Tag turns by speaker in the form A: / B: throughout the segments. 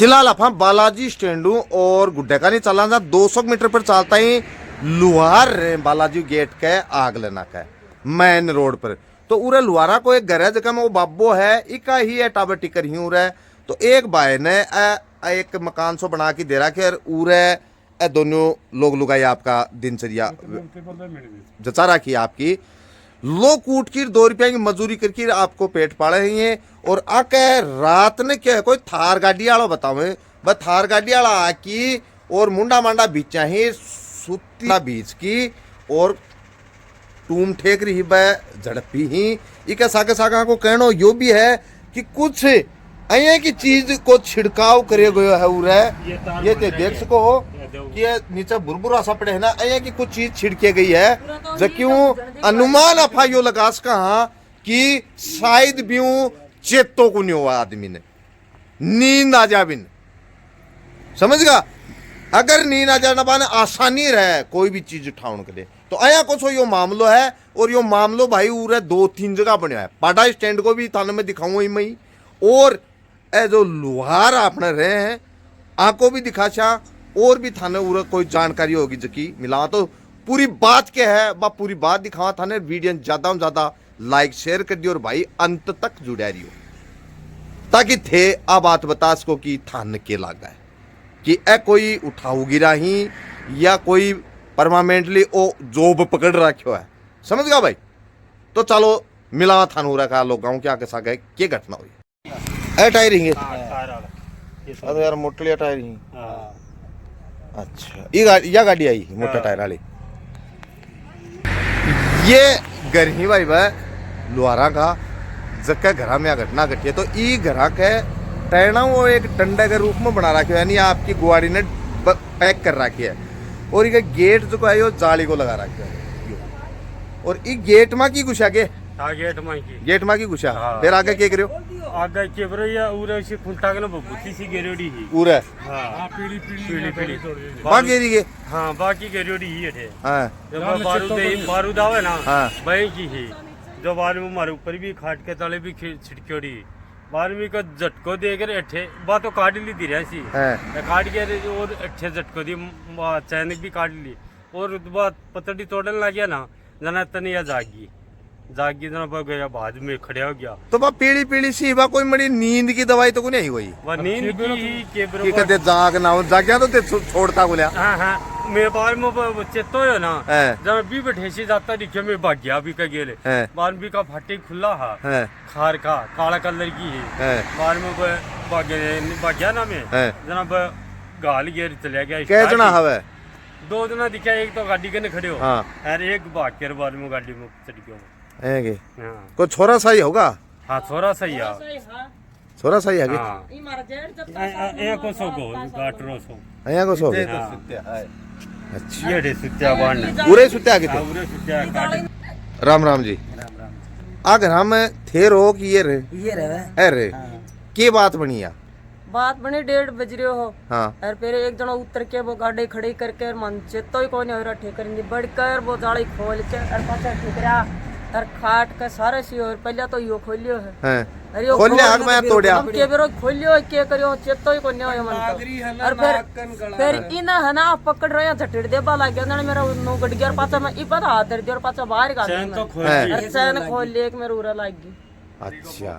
A: फिलहाल अपन बालाजी स्टैंड हूँ और गुड्डे का नहीं चला 200 मीटर पर चलता ही लुहार बालाजी गेट के आग लेना का मेन रोड पर। तो उरे लुहारा को एक घर है जगह में वो बाबो है इका ही है टाबर टिकर ही उरे। तो एक भाई ने एक मकान सो बना के दे रहा कि उरे दोनों लोग लुगाई आपका दिनचर्या जचा रखी आपकी लोग कूट की 2 रुपया की मजदूरी करके आपको पेट पाड़े हैं। और आके रात ने क्या है कोई थार गाड़ी वाला बताओ बस थार गाड़ी वाला आकी और मुंडा मांडा बीचा ही सुती बीच की और टूम ठेक रही झड़पी ही इके साके साका को कहनो यो भी है कि कुछ अये की चीज को छिड़काव करे गयो है उरे ये ते देख सको हो कि ये नीचे बुरबुरा सा पड़े है ना अये की कुछ चीज छिड़के गई है जो क्यों अनुमान अफा यो लगा सका कि शायद भी चेतो को नहीं हुआ आदमी ने नींद आ जा बिन समझ गा अगर नींद आ जाना पाने आसानी रहे कोई भी चीज उठाने के लिए तो आया कुछ यो मामलो है। और यो मामलो भाई उरे 2-3 जगह बने है पाटा स्टैंड को भी थाने में दिखाऊंगा मई और ए जो लुहार आपने रहे हैं आको भी दिखाशा और भी थाने उरे कोई जानकारी होगी जकी मिला तो पूरी बात क्या है बा पूरी बात दिखावा थाने वीडियो ज्यादा से ज्यादा लाइक शेयर कर दियो और भाई अंत तक जुड़ा रही हो ताकि थे आ बात बता सको कि थान के लागा है कि ए कोई उठाऊ गिरा ही या कोई परमानेंटली ओ जॉब पकड़ रखो है समझ गया भाई। तो चलो मिला थानू रखा लोग गाँव के आके सागे क्या घटना हुई ए टायर ही अरे यार मोटलिया टायर ही अच्छा ये गाड़ी आई मोटा टायर वाली ये घर ही भाई लुहारा का जक्का घरा में घटना घटी है। तो ई घरा के टहना वो एक डंडे के रूप में बना रखी है यानी आपकी गुआड़ी ने पैक कर रखी है और ये गेट जो है वो जाली को लगा रखा है और ई गेट में की घुसा के गेट में की घुसा फिर आगे क्या करियो
B: आगे केबरे या उरे से खुंटा के ना बुद्धि सी गेरोडी ही
A: उरे
B: हां पीली
A: बाकी के
B: हां बाकी गेरोडी ही है
A: हां
B: जब बारूद आवे ना वही की ही जो बार में हमारे ऊपर भी खाट के तले भी छिड़क्योड़ी बारहवीं का झटको देकर अठे बात तो काट ली थी रही काट के और अठे झटको दी चैनक भी काट ली और बात पतड़ी तोड़ने लग गया ना जना तनिया जागी जना गया बाद में खड़े हो गया। तो बा
A: पीली सी बा कोई मड़ी नींद की दवाई तो को नहीं हुई
B: वो नींद की केबरो
A: की कदे जाग ना हो जागया तो ते छोड़ता बोला
B: हां मैं बार में चेतो है ना जब भी बैठे से जाता दिखे मैं भाग गया भी का गेले बार भी का फाटे खुला है खार का काला कलर की है बार में भाग गया ना मैं जनाब गाल गेर चले गया
A: कै जना हवे
B: 2 जना दिखा एक तो गाड़ी के खड़े हो और एक भाग के बाद में गाड़ी में चढ़ गया
A: है को छोरा सही होगा
B: हां छोरा सही है
A: छोरा सही है
B: ए को सो को गाटरो सो
A: आया को सो
B: अच्छा ये रे सुत्या बाण
A: पूरे सुत्या के
B: पूरे सुत्या
A: राम राम जी अगर हम थे रो कि ये रे के बात बनी है
C: बात बनी 1:30 बज रहे हो
A: हाँ
C: और फिर एक जना उतर के वो गाड़ी खड़ी करके मन चेतो ही कोने हो रहा ठेकर बढ़कर वो जाली खोल के और पाछा ठेकरा और खाट के सारे सी और पहले तो यो खोलियो है
A: अरे यो खोलियो आग में तोड़या
C: के बेरो खोलियो के करियो चेतो ही कोने हो मन और फिर इन है ना पकड़ रहे झटड़ देबा लाग गया ना मेरा नो गड़ गया पाछा में ई पर हाथ दे और पाछा बाहर का चैन खोल ले एक मेरा उरा लाग गई।
A: अच्छा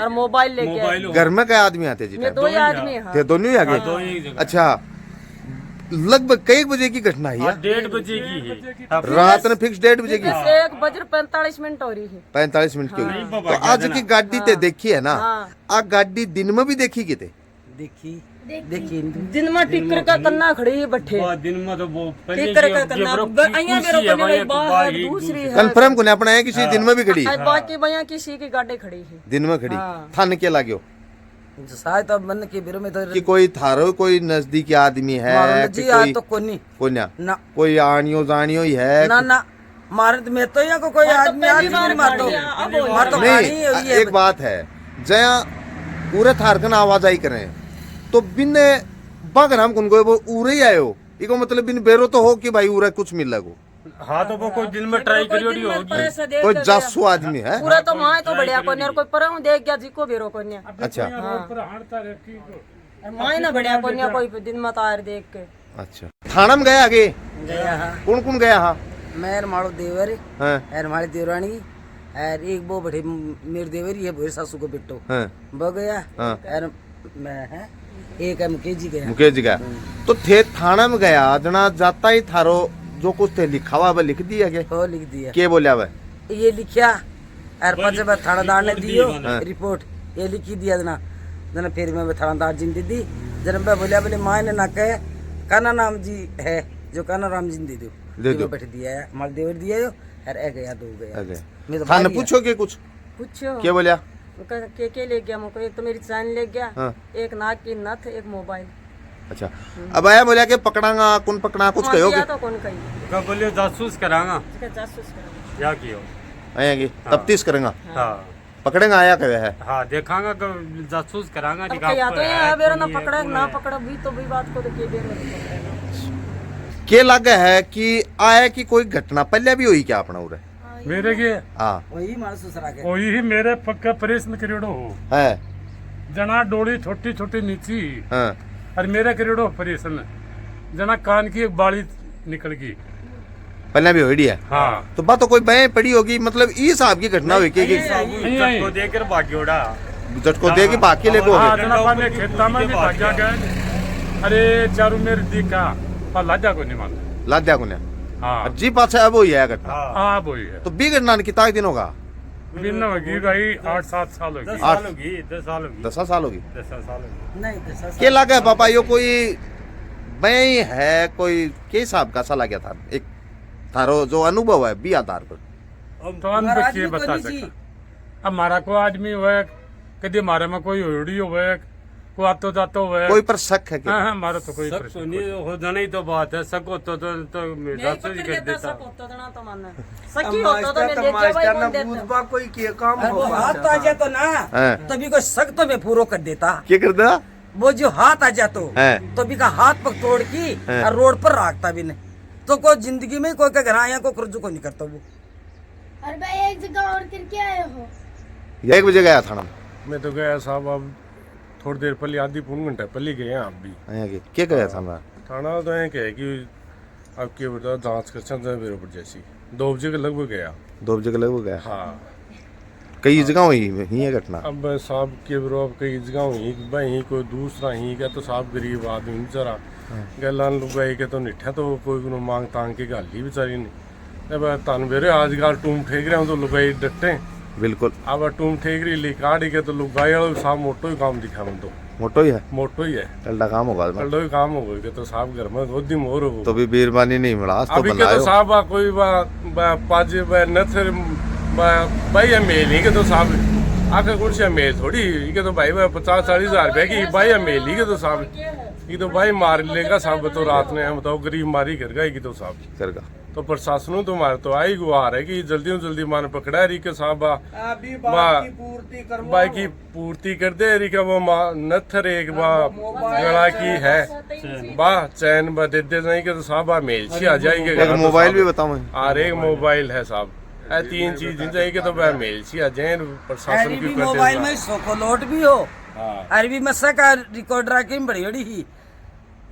C: और मोबाइल लेके
A: घर में क्या आदमी आते जी
C: 2 आदमी
A: थे दोनों ही आगे अच्छा लगभग कई बजे की घटना है
B: 1:30 बजे की है
A: रात में फिक्स 1:30 बजे की
C: 1:45 हो रही है
A: 45 मिनट की तो आज की गाड़ी ते देखी है ना आ गाड़ी दिन में भी देखी किते देखी
C: दिन में टिकर का कन्ना खड़ी है बैठे
B: दिन में तो वो
C: टिकर का कन्ना अइया मेरे कन्ने बाहर दूसरी है
A: कंफर्म कोने अपना है किसी दिन में भी खड़ी
C: बाकी भैया किसी की गाड़ी खड़ी है
A: दिन में खड़ी थाने के लाग्यो
D: शायद अब मन के बिरो में तो
A: कि कोई थारो कोई नजदीकी आदमी है
D: जी आ तो कोनी
A: ना कोई आनियो जानियो ही है
D: ना मारत में तो या कोई आदमी मार तो
A: नहीं एक बात है जया पूरे थारकन आवाज आई करे तो बिन बागन हम कुन वो उरे ही आयो इको मतलब बिन बेरो तो हो कि भाई उरे कुछ मिल लगो
B: हाँ तो वो कोई दिन में ट्राई करियोड़ी होगी
A: कोई जासू आदमी है
C: पूरा तो वहां तो बढ़िया कोने और कोई पर देख गया जी को बेरो कोने
A: अच्छा
C: मायना बढ़िया कोई दिन में तार देख के।
A: अच्छा थाना में गए आगे
D: गया हाँ
A: कौन कौन गया हाँ
D: मैं मारो देवर
A: हाँ
D: और हमारी देवरानी और एक वो बड़े मेरे देवर ये भोर सासू को बिट्टो
A: हाँ
D: वो गया
A: हाँ।
D: और मैं है एक है मुकेश जी गया।
A: मुकेश जी का तो थे थाना में गया जना जाता ही थारो जो कुछ थे लिखा हुआ वह लिख दिया गया
D: वो लिख दिया
A: के बोलिया वह
D: ये लिखा और पचे मैं थानादार ने दियो
A: हाँ।
D: रिपोर्ट ये लिखी दिया जना जना फिर मैं थानादार जी ने दी जना मैं बोलिया बोले माँ ने ना कहे काना नाम जी है जो काना राम जी ने दे दो बैठ दिया है हमारे देवर दिया यो और ए गया दो गया मैं तो
A: थाने
D: भाग गया।
A: पूछोगे कुछ
C: पूछो
A: क्या बोलिया
C: के ले गया मुझको, एक तो मेरी चैन ले गया,
A: हाँ।
C: एक नाक की नथ, एक मोबाइल।
A: अच्छा अब आया बोलिया कि पकड़ांगा कौन पकड़ा कुछ कहोगे
C: तो कौन कही
B: कब बोलियो जासूस करांगा
C: जासूस करो।
B: या कियो
A: आएंगे तफ्तीश करेंगा
B: हाँ
A: पकड़ेगा आया कहे है
B: हाँ देखांगा कब जासूस करांगा
C: अब या तो ये बेरो ना पकड़ा ना पकड़ा भी तो भी बात को तो के बेरो
A: के लग है कि आया कि कोई घटना पहले भी हुई क्या अपना उरे
E: मेरे के
A: हाँ
D: वही मार सुसरा के
E: वही ही मेरे पक्का प्रश्न करेड़ो हो
A: है
E: जना डोली छोटी छोटी नीची
A: हाँ
E: और मेरा करेड़ो प्रश्न जना कान की एक बाली निकल गई
A: पहले भी हुई है
E: हाँ
A: तो बात तो कोई बह पड़ी होगी मतलब इस हिसाब की घटना हुई कि
B: को देकर बाकी उड़ा
A: झटको देगी बाकी ले को
E: हाँ जना पाने खेता में भी भाग्या गए अरे चारू मेरे दिखा पर लाजा को नहीं मान
A: लाद्या को ने
E: हाँ
A: जी पाछे अब हुई है घटना
E: हाँ वही है
A: तो बी घटना ने कितना दिन होगा
E: बिन होगी भाई 8-7 साल होगी
B: 10 साल होगी 10 साल होगी
A: 10 साल होगी
B: 10 साल होगी
D: नहीं दसा
A: के लगा पापा यो कोई बई है कोई के हिसाब का सा लगा था एक थारो जो अनुभव है बी आधार पर
E: तो अन बच्चे बता सकता अब मारा को आदमी हुआ कभी मारे में कोई होड़ी हुआ को आतो जातो हुआ
A: कोई पर शक है
E: हाँ
A: कि
E: हाँ मारा तो कोई
B: सब
E: प्रश्न
B: सुनिए हो जाना ही तो बात है सको तो जासूस ही कर देता
C: सब होता था ना तो मानना सकी होता तो मैं देख भाई कौन देता
D: कोई के काम हो हाथ आ जाए तो ना
A: हाँ।
D: तभी को सख्त तो मैं पूरा कर देता
A: क्या कर दे
D: वो जो हाथ आ जातो
A: हाँ।
D: तो भी का हाथ पक तोड़ की
A: हाँ।
D: और रोड पर रखता भी नहीं तो कोई जिंदगी में कोई का घर आया को खर्च को नहीं करता वो।
F: अरे भाई एक जगह और करके आए हो।
A: 1 बजे गया था ना
E: मैं तो गया साहब अब थोड़ी देर पहले आधी पौन घंटा पहले गए हैं आप भी
A: आया कि क्या गया था ना
E: थाना तो है कहे कि अब क्या बता जांच कर सकते मेरे ऊपर जैसी 2 बजे के लगभग गया
A: 2 बजे के लगभग गया
E: हाँ
A: कई जगह हुई है घटना
E: अब साहब के बरो अब कई जगह हुई भाई कोई दूसरा ही का तो साहब गरीब आदमी बेचारा गलान लुगाई के तो निठा तो कोई को मांग तांग के गाली बेचारी नहीं अब तन मेरे आजकल टूम ठेक रहे हो तो लुगाई डटे
A: बिल्कुल
E: अब टूम ठेक रही ले काट के तो लुगाई वाला साहब मोटो ही काम दिखा मैं तो
A: मोटो ही है
E: मोटो ही है
A: टल्ला काम होगा इसमें।
E: कल ही काम हो गई तो साहब घर में गोदी मोर हो
A: तो भी बीरबानी नहीं मिला आज तो
E: अभी के
A: बनायो
E: तो साहब कोई पाजे नथर भाई मेल ही के तो साहब आके कुछ मेल थोड़ी के तो भाई 50-40 हजार रुपए की भाई मेल ही के तो साहब ये तो भाई मार लेगा साहब तो रात में बताओ गरीब मारी कर गई तो साहब
A: करगा
E: तो प्रशासन तो मारे तो आई गुहार है कि जल्दी जल्दी मान पकड़ा रही के साहब बाई की पूर्ति कर दे रही का वो नथर एक गला की है बा चैन बा दे दे नहीं के तो साहब मेल छी आ जाएगी
A: एक मोबाइल भी बताओ
E: और एक मोबाइल है साहब 3 चीज जाएगी तो वह मेल छी आ जाए प्रशासन की
D: मोबाइल में सोको लोट भी हो
E: हाँ
D: अरे भी मस्सा का रिकॉर्डर की बड़ी बड़ी ही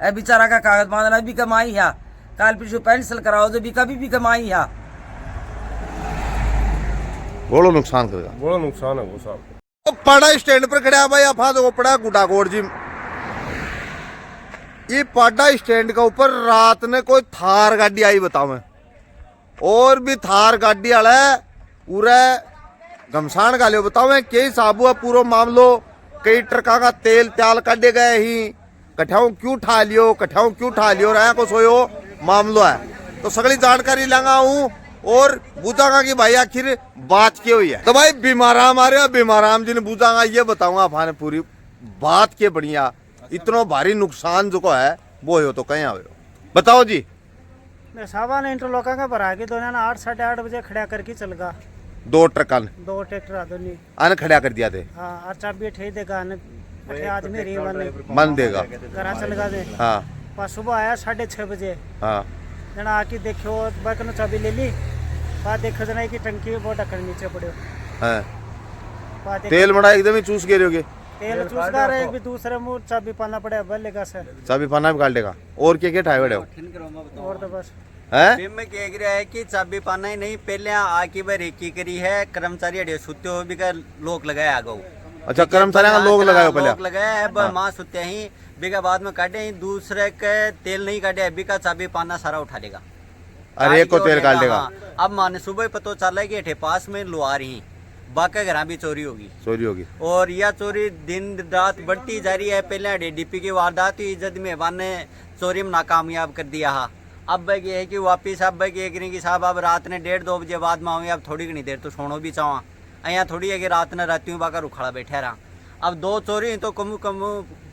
D: ए बेचारा का कागज बांधना भी कमाई है काल पिछू पेंसिल कराओ जो भी कभी भी कमाई है
A: बड़ो नुकसान करेगा
E: बड़ा नुकसान है वो साहब
A: तो पाड़ा स्टैंड पर खड़ा भाई अफा तो पड़ा गुडागोड़ जी ये पाड़ा स्टैंड के ऊपर रात ने कोई थार गाड़ी आई बताओ मैं और भी थार गाड़ी वाला पूरा घमसान का लियो बताओ मैं के हिसाब हुआ पूरा मामलो कई ट्रका का तेल त्याल काटे गए ही कठाऊ क्यों ठा लियो रहा को सोयो मामलो है तो सगली जानकारी लगा हूँ और बूझागा कि भाई आखिर बात क्या हुई है तो भाई बीमाराम आ रहे बीमाराम जी ने बूझागा ये बताऊंगा आपने पूरी बात के बढ़िया इतना भारी नुकसान जो को है वो हो तो कहीं आवे बताओ जी
G: मैं साहबा ने इंटरलॉका का भरा के दोनों 8-8:30 बजे खड़ा करके चल गा
A: 2 ट्रक
G: 2 ट्रैक्टर आदमी
A: आने खड़ा कर दिया थे
G: हाँ और चाबी ठे देगा अठे आदमी रे वाले
A: मन देगा
G: घरा चल गा दे
A: हाँ
G: पर सुबह आया 6:30 बजे
A: हाँ
G: जना आके देखो बकन चाबी ले ली बाद देखो जना की टंकी वो ढक्कन नीचे पड़े
A: हाँ तेल बड़ा एकदम ही चूस गिरोगे
G: तेल चूसदार है, एक भी दूसरे मुंह चाबी पाना पड़े बल्लेगा से।
A: चाबी पाना भी काट लेगा। और क्या ठाए बड़े हो
G: और तो बस
A: है
H: में कह रहा है कि चाबी पाना ही नहीं, पहले आकी बार एक ही करी है, कर्मचारी अड़े सुते हो भी का लोक लगाया आगो।
A: अच्छा कर्मचारी का लोग लगायो पहले
H: लोक लगाया है माँ सुते ही बिका बाद में काटे ही, दूसरे के तेल नहीं काटे अभी का चाबी पाना सारा उठा लेगा।
A: अरे एक को तेल काट लेगा।
H: हाँ, अब माने सुबह पता चला कि अठे पास में लुहार ही बाका घर भी चोरी होगी और यह चोरी दिन रात बढ़ती जा रही है। पहले डीपी की वारदात हुई जद मेहमान ने चोरी में नाकामयाब कर दिया है। अब भाई ये है कि वापिस अब भाई ये कि साहब अब रात ने 1:30-2 बजे बाद में आऊँ, अब थोड़ी घनी देर तो सोनो भी चाहवा यहाँ थोड़ी है कि रात ने रात बाका उखाड़ा बैठा रहा। अब 2 चोरी तो कमू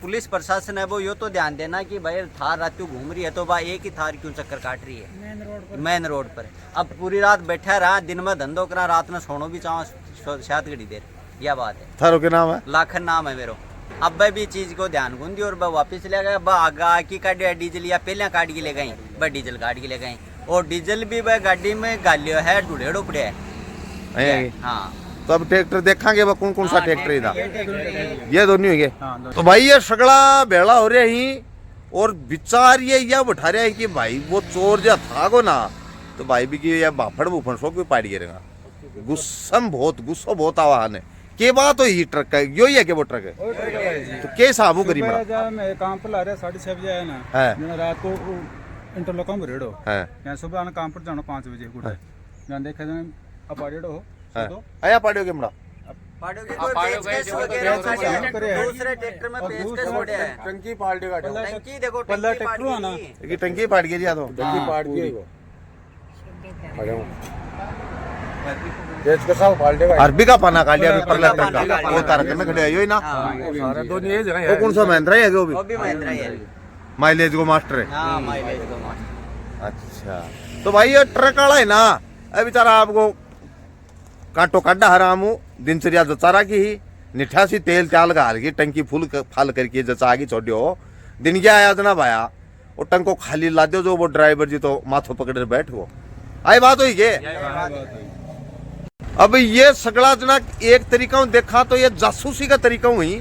H: पुलिस प्रशासन है वो यो तो ध्यान देना कि भाई थार रात घूम रही है तो भाई एक ही थार क्यों चक्कर काट रही है मेन रोड पर। अब पूरी रात बैठा रहा, दिन में धंधो करा, रात में सोनो भी चाहवा शायद घड़ी देर, यह बात है।
A: थारो के नाम है
H: लाखन नाम है मेरो। अब भाई भी चीज को ध्यान गुंदी और वापिस ले गए आगा की काट डीजल या पहले काट के ले गई भाई डीजल काट के ले गई और डीजल भी भाई गाड़ी में गालियो है ढूढ़ेड़ो पड़े है। हाँ
A: तो अब ट्रैक्टर देखेंगे वो कौन कौन सा ट्रैक्टर इधर ये दोनों ही तो भाई ये सगड़ा बेड़ा हो रहा ही और विचार ये यह बैठा रहा है कि भाई वो चोर जो था को ना तो भाई भी कि ये बाफड़ बुफड़ सो भी पाड़ी गिरेगा। गुस्सो बहुत आवा ने के बात हो ही ट्रक का यो ही है कि वो ट्रक है तो के साबू करी बड़ा
I: मैं काम पर ला रहा 6:30 बजे आया ना
A: है
I: रात को इंटरलॉक में रेडो
A: है
I: यहाँ सुबह आना काम पर जाना 5 बजे गुड मैं देखा अब रेडो हो
A: है आया पाड़ियो के बड़ा
H: दूसरे ट्रैक्टर में पेचकस छोड़े हैं।
E: टंकी पाल देगा
H: टंकी देखो
I: पल्ला ट्रैक्टर आना
A: कि टंकी फाट गई या तो
E: टंकी पाट गई वो तेज का सब पाल देगा।
A: अरबी का पाना काट लिया परला टंका वो तार के में खड़े आयो ही ना
E: सारे दोनों ये जगह
A: वो कौन सा महिंद्रा है वो
H: वो भी महिंद्रा ही है।
A: माइलेज को मास्टर है।
H: हाँ माइलेज को मास्टर।
A: अच्छा तो भाई ये ट्रक वाला है ना अब बेचारा आपको काटो काटा हराम हूँ दिनचर्या जचारा की ही निठा सी तेल चाल गाल की टंकी फुल फाल करके जचा की छोड़ो दिन क्या आया जना भाया वो टंको खाली ला दो जो वो ड्राइवर जी तो माथो पकड़ बैठ गो आई बात हुई के। अब ये सगड़ा जना एक तरीका देखा तो ये जासूसी का तरीका हुई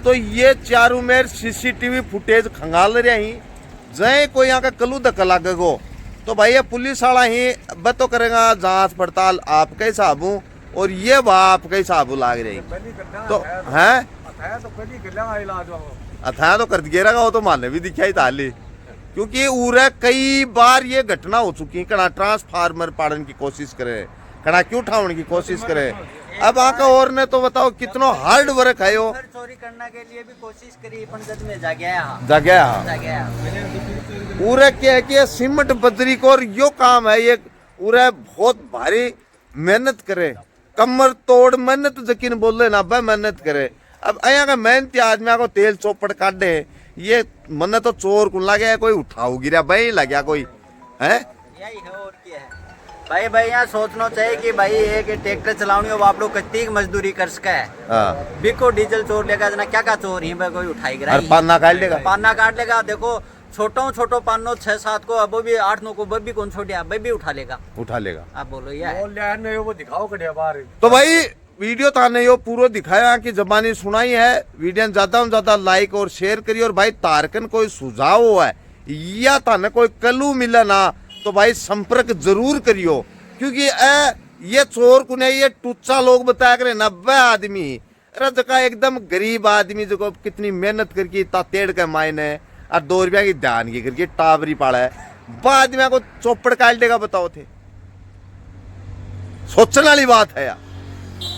A: तो ये चारों मेर सीसीटीवी फुटेज खंगाल रहे ही जय कोई यहाँ का कलू धक्का लागे गो तो भाई ये पुलिस वाला ही बतो करेगा जांच पड़ताल आपके हिसाब और ये आपके हिसाब लाग रही तो है अथा तो कर दिया वो तो माने भी दिखाई ताली क्योंकि उरे कई बार ये घटना हो चुकी कड़ा ट्रांसफार्मर पाड़न की कोशिश करे कड़ा क्यों उठाने की कोशिश करे। अब आका और ने तो बताओ कितना हार्ड वर्क है यो
H: चोरी करने के लिए भी कोशिश करी पंचायत में जा गया
A: पूरे क्या कि सीमेंट बजरी को और यो काम है ये पूरे बहुत भारी मेहनत करे कमर तोड़ मेहनत यकीन बोले ना भाई मेहनत करे। अब अया का मेहनती आदमी को तेल चौपड़ काट दे ये मन तो चोर कुन लगे है कोई उठाओ गिरा भाई लग कोई है
H: यही है और क्या है भाई भाई यहाँ सोचना चाहिए कि भाई एक ट्रैक्टर चलानी हो आप लोग कितनी मजदूरी कर सके है बिको डीजल चोर लेगा जना क्या क्या चोर ही कोई उठाई गिरा
A: पाना
H: काट लेगा देखो छोटो पानो 6-7 को अब भी 8-9 को बब्बी कौन छोड़िया बब्बी उठा लेगा
A: आप
H: बोलो यार
E: वो दिखाओ कड़िया बाहर
A: तो भाई वीडियो ताने यो पूरा दिखाया कि जबानी सुनाई है वीडियो ज्यादा से ज्यादा लाइक और शेयर करिए और भाई तारकन कोई सुझाव है या ताने कोई कलू मिला ना तो भाई संपर्क जरूर करियो क्योंकि ये चोर कुने ये टुच्चा लोग बताया करे 90 आदमी रज का एकदम गरीब आदमी जो कितनी मेहनत करके इतना तेड़ के मायने और 2 रुपया की ध्यान की करके टावरी पाड़ा है बाद में को चौपड़ काट देगा बताओ थे सोचने वाली बात है यार।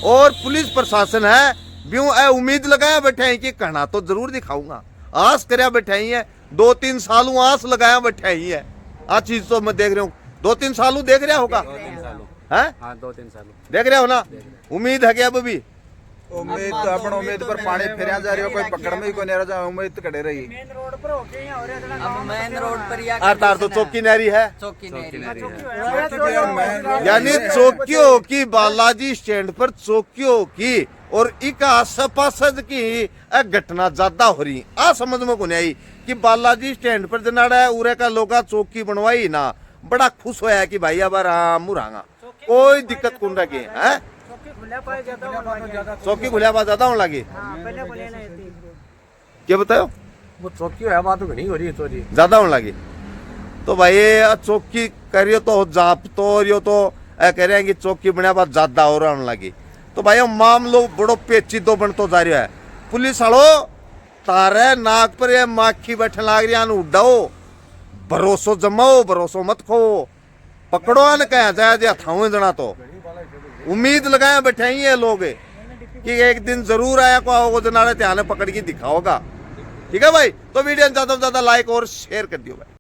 A: और पुलिस प्रशासन है ब्यूं उम्मीद लगाया बैठे हैं कि कहना तो जरूर दिखाऊंगा आस करया बैठे ही है 2-3 सालों आस लगाया बैठे ही है आ चीज तो मैं देख रहा हूँ 2-3 सालों देख रहा होगा है
H: 2-3 साल
A: देख रहे हो ना उम्मीद है क्या अभी
J: उम्मीद तो अपन उम्मीद पर पानी फेरिया जा रही हो कोई पकड़ में ही कोई नहीं रहा उम्मीद तो कड़े रही
G: मेन रोड पर होके यहाँ हो रहा है
H: अब मेन रोड पर या
A: तार तो चौकी नहरी है
H: चौकी नहीं
A: यानी चौकियों की बालाजी स्टैंड पर चौकियों की और एक आस-पास की घटना ज्यादा हो रही आ समझ में को नहीं आई कि बालाजी स्टैंड पर जनाड़ा है उरे का लोगा चौकी बनवाई ना बड़ा खुश होया कि भाई अब आराम मुरांगा कोई दिक्कत कौन रखी है
G: खुला पाए ज्यादा होने लगे।
A: चौकी खुलिया बात ज्यादा होने लगी।
G: हाँ, पहले बोले नहीं थी।
A: क्या बताओ?
E: वो चौकी है बात तो नहीं हो रही है चोरी
A: ज्यादा होने लगी। तो भाई ये चौकी करियो तो जाप तो यो तो कह रहे हैं कि चौकी बनया बात ज्यादा हो रहा होने लगी। तो भाई मामलो बड़ो पेचीदो बनतो जा रहा है। पुलिस वालो तारे नाक पर ये माखी बैठे लाग रही है, उड़ाओ भरोसो जमाओ, भरोसो मत खो, पकड़ो न कह जाए थावे जना। तो उम्मीद लगाए बैठे ही ये लोग कि एक दिन जरूर आया को आओगे जनारे ध्यान पकड़ के दिखाओगा। ठीक है भाई, तो वीडियो ज्यादा से ज्यादा लाइक और शेयर कर दियो भाई।